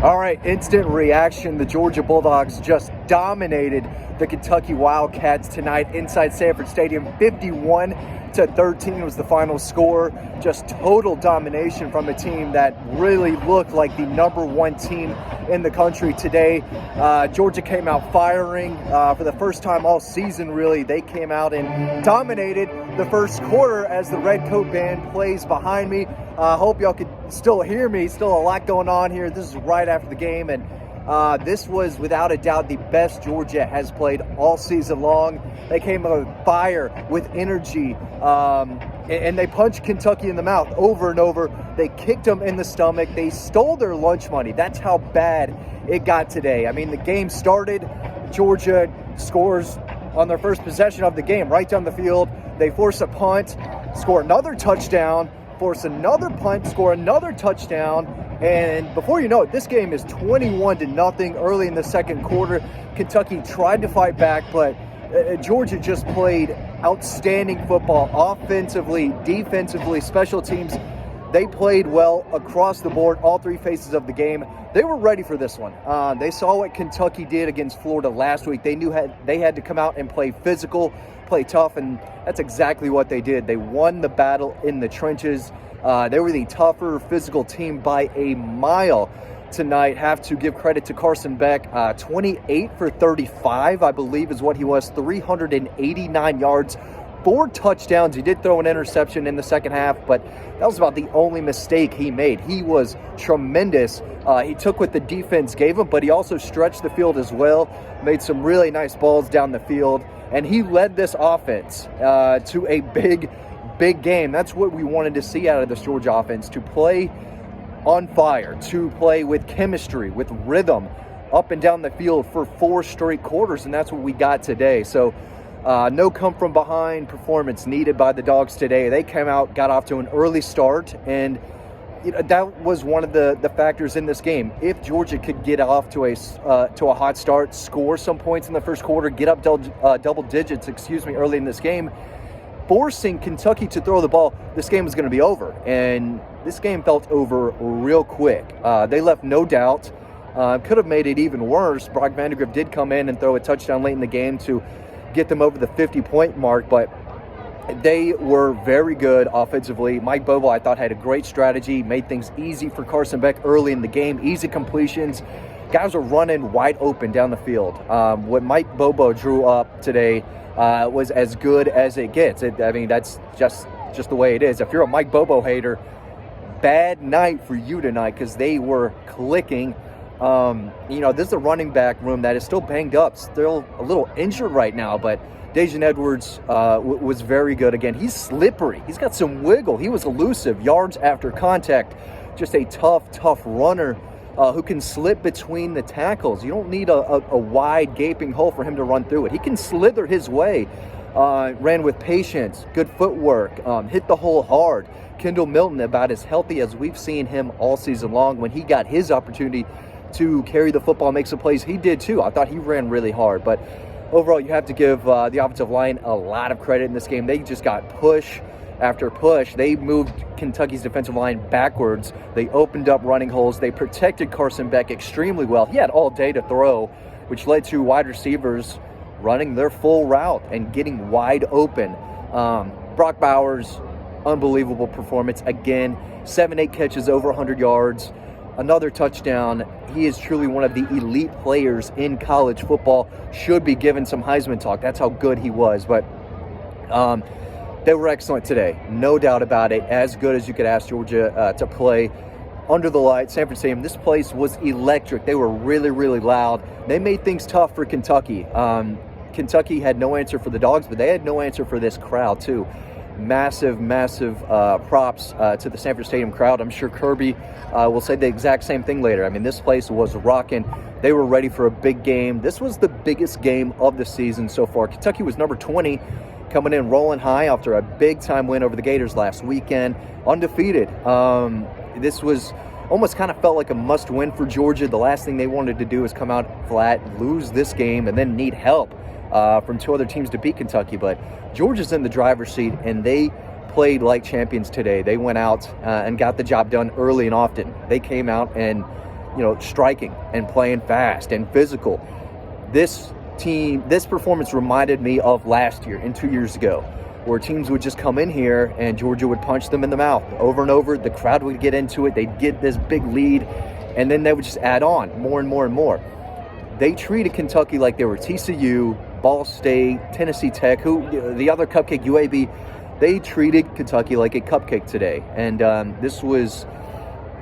All right, instant reaction. The Georgia Bulldogs just dominated the Kentucky Wildcats tonight inside Sanford Stadium. 51-13 was the final score. Just total domination from a team that really looked like the number one team in the country today. Georgia came out firing for the first time all season, really. They came out and dominated the first quarter as the Red Coat Band plays behind me. I hope y'all could still hear me. Still a lot going on here. This is right after the game, and this was without a doubt the best Georgia has played all season long. They came out with fire, with energy, and they punched Kentucky in the mouth over and over. They kicked them in the stomach. They stole their lunch money. That's how bad it got today. I mean, the game started. Georgia scores on their first possession of the game right down the field. They force a punt, score another touchdown, force another punt, score another touchdown, and before you know it, this game is 21-0 early in the second quarter. Kentucky tried to fight back, but Georgia just played outstanding football offensively, defensively, special teams. They played well across the board, all three phases of the game. They were ready for this one. They saw what Kentucky did against Florida last week. They knew they had to come out and play physical, play tough, and that's exactly what they did. They won the battle in the trenches. They were the tougher physical team by a mile tonight. Have to give credit to Carson Beck. 28 for 35, I believe is what he was. 389 yards, 4 touchdowns. He did throw an interception in the second half, but that was about the only mistake he made. He was tremendous. He took what the defense gave him, but he also stretched the field as well, made some really nice balls down the field, and he led this offense to a big game. That's what we wanted to see out of this Georgia offense, to play on fire, to play with chemistry, with rhythm up and down the field for 4 straight quarters, and that's what we got today. So no come from behind performance needed by the Dogs today. They came out, got off to an early start, and that was one of the factors in this game. If Georgia could get off to a hot start, score some points in the first quarter, get up double digits, early in this game, forcing Kentucky to throw the ball, this game was going to be over. And this game felt over real quick. They left no doubt. Could have made it even worse. Brock Vandagriff did come in and throw a touchdown late in the game to get them over the 50-point mark, but they were very good offensively. Mike Bobo, I thought, had a great strategy, made things easy for Carson Beck early in the game, easy completions. Guys were running wide open down the field. What Mike Bobo drew up today was as good as it gets. That's just the way it is. If you're a Mike Bobo hater, bad night for you tonight, because they were clicking. This is a running back room that is still banged up, still a little injured right now, but Daijun Edwards was very good again. He's slippery. He's got some wiggle. He was elusive, yards after contact. Just a tough runner who can slip between the tackles. You don't need a wide gaping hole for him to run through it. He can slither his way. Ran with patience, good footwork, hit the hole hard. Kendall Milton, about as healthy as we've seen him all season long. When he got his opportunity to carry the football, make some plays, he did too. I thought he ran really hard, but overall you have to give the offensive line a lot of credit in this game. They just got push after push. They moved Kentucky's defensive line backwards. They opened up running holes. They protected Carson Beck extremely well. He had all day to throw, which led to wide receivers running their full route and getting wide open. Brock Bowers, unbelievable performance again. 7-8 catches, over 100 yards, another touchdown. He is truly one of the elite players in college football. Should be given some Heisman talk. That's how good he was. But they were excellent today, no doubt about it. As good as you could ask Georgia to play under the lights. Sanford Stadium, this place was electric. They were really, really loud. They made things tough for Kentucky. Kentucky had no answer for the Dogs, but they had no answer for this crowd too. Massive props to the Sanford Stadium crowd. I'm sure Kirby will say the exact same thing later. I mean, this place was rocking. They were ready for a big game. This was the biggest game of the season so far. Kentucky was number 20, coming in rolling high after a big-time win over the Gators last weekend. Undefeated. This was almost kind of felt like a must-win for Georgia. The last thing they wanted to do is come out flat, lose this game, and then need help from 2 other teams to beat Kentucky. But Georgia's in the driver's seat, and they played like champions today. They went out and got the job done early and often. They came out and striking and playing fast and physical. This performance reminded me of last year and 2 years ago, where teams would just come in here and Georgia would punch them in the mouth over and over. The crowd would get into it. They'd get this big lead, and then they would just add on more and more and more. They treated Kentucky like they were TCU, Ball State, Tennessee Tech, the other cupcake, UAB. They treated Kentucky like a cupcake today. And this was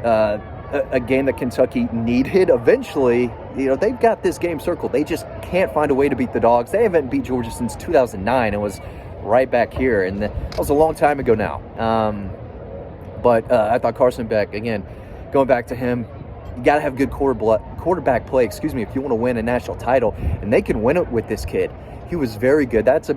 a game that Kentucky needed. Eventually, they've got this game circled. They just can't find a way to beat the Dogs. They haven't beat Georgia since 2009. It was right back here, and that was a long time ago now. But I thought Carson Beck, again, going back to him, you got to have good quarterback play, if you want to win a national title, and they can win it with this kid. He was very good. That's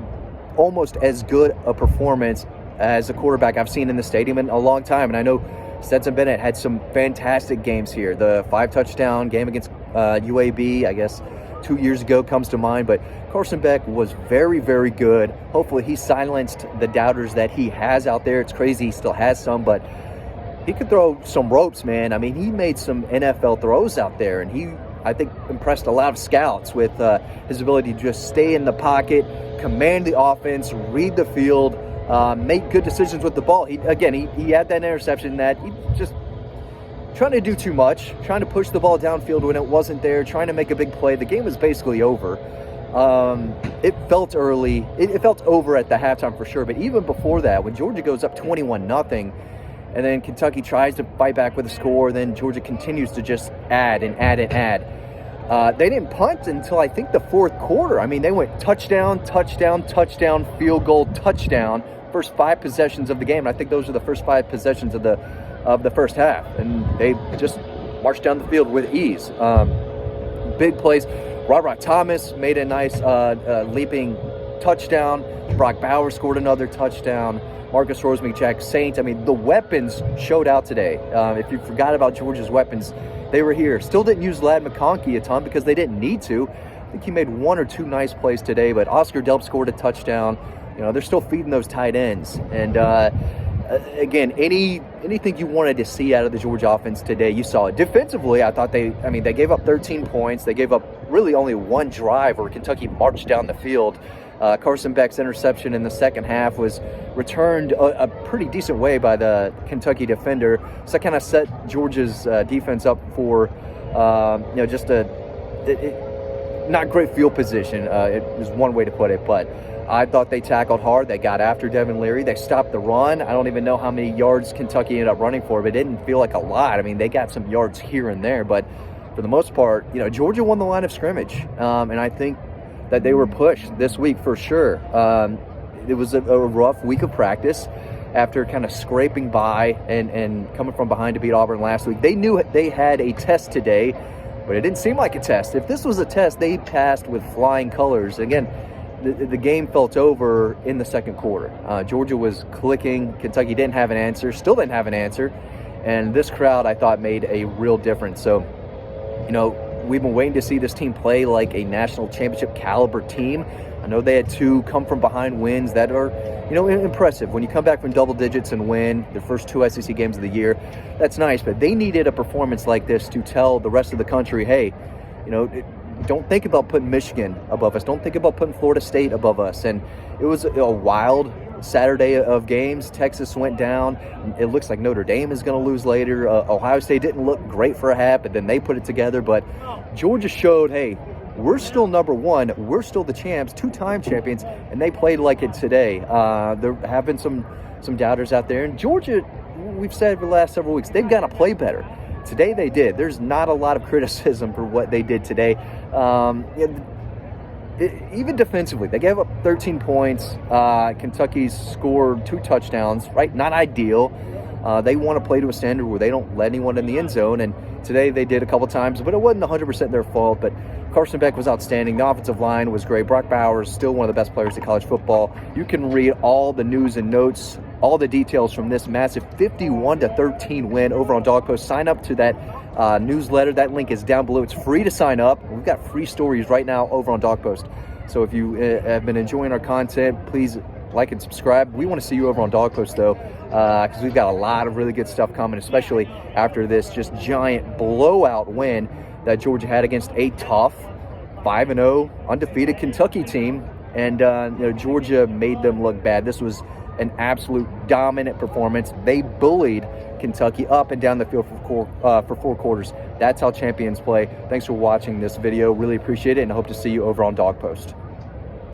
almost as good a performance as a quarterback I've seen in the stadium in a long time, and I know Stetson Bennett had some fantastic games here. The 5-touchdown game against UAB, I guess, 2 years ago comes to mind, but Carson Beck was very, very good. Hopefully he silenced the doubters that he has out there. It's crazy he still has some, but he could throw some ropes, man. I mean, he made some NFL throws out there, and he, I think, impressed a lot of scouts with his ability to just stay in the pocket, command the offense, read the field, make good decisions with the ball. He had that interception that he just trying to do too much, trying to push the ball downfield when it wasn't there, trying to make a big play. The game was basically over. It felt early. It felt over at the halftime for sure. But even before that, when Georgia goes up 21-0, and then Kentucky tries to fight back with a score, then Georgia continues to just add and add and add. They didn't punt until I think the fourth quarter. I mean, they went touchdown, touchdown, touchdown, field goal, touchdown. First 5 possessions of the game. And I think those are the first 5 possessions of the first half, and they just marched down the field with ease. Big plays. Rod Thomas made a nice leaping touchdown. Brock Bowers scored another touchdown. Marcus Rosemy, Saint. I mean, the weapons showed out today. If you forgot about Georgia's weapons, they were here. Still didn't use Ladd McConkey a ton because they didn't need to. I think he made 1 or 2 nice plays today, but Oscar Delp scored a touchdown. They're still feeding those tight ends. And again, anything you wanted to see out of the Georgia offense today, you saw it. Defensively, I thought they gave up 13 points. They gave up really only 1 drive where Kentucky marched down the field. Carson Beck's interception in the second half was returned a pretty decent way by the Kentucky defender. So that kind of set Georgia's defense up for, just not great field position. It was one way to put it, but I thought they tackled hard. They got after Devin Leary. They stopped the run. I don't even know how many yards Kentucky ended up running for, but it didn't feel like a lot. I mean, they got some yards here and there, but for the most part, Georgia won the line of scrimmage, and I think that they were pushed this week for sure. It was a rough week of practice after kind of scraping by and coming from behind to beat Auburn last week. They knew they had a test today, but it didn't seem like a test. If this was a test, they passed with flying colors. Again, the game felt over in the second quarter. Georgia was clicking. Kentucky didn't have an answer, still didn't have an answer. And this crowd, I thought, made a real difference. So, we've been waiting to see this team play like a national championship caliber team. I know they had 2 come-from-behind wins that are, impressive. When you come back from double digits and win the first 2 SEC games of the year, that's nice. But they needed a performance like this to tell the rest of the country, hey, don't think about putting Michigan above us. Don't think about putting Florida State above us. And it was a wild Saturday of games. Texas went down. It looks like Notre Dame is going to lose later. Ohio State didn't look great for a half, but then they put it together. But Georgia showed, hey, we're still number 1. We're still the champs, 2-time champions, and they played like it today. There have been some doubters out there. And Georgia, we've said for the last several weeks, they've got to play better. Today they did. There's not a lot of criticism for what they did today. Even defensively, they gave up 13 points. Kentucky scored 2 touchdowns, right? Not ideal. They want to play to a standard where they don't let anyone in the end zone, and today they did a couple times, but it wasn't 100% their fault. But Carson Beck was outstanding. The offensive line was great. Brock Bowers, still one of the best players in college football. You can read all the news and notes, all the details from this massive 51-13 win over on Dog Post. Sign up to that newsletter. That link is down below. It's free to sign up. We've got free stories right now over on Dog Post. So if you have been enjoying our content, please like and subscribe. We want to see you over on Dog Post, though, because we've got a lot of really good stuff coming, especially after this just giant blowout win that Georgia had against a tough 5-0 undefeated Kentucky team. And Georgia made them look bad. This was an absolute dominant performance. They bullied Kentucky up and down the field for 4 quarters. That's how champions play. Thanks for watching this video. Really appreciate it, and I hope to see you over on Dog Post.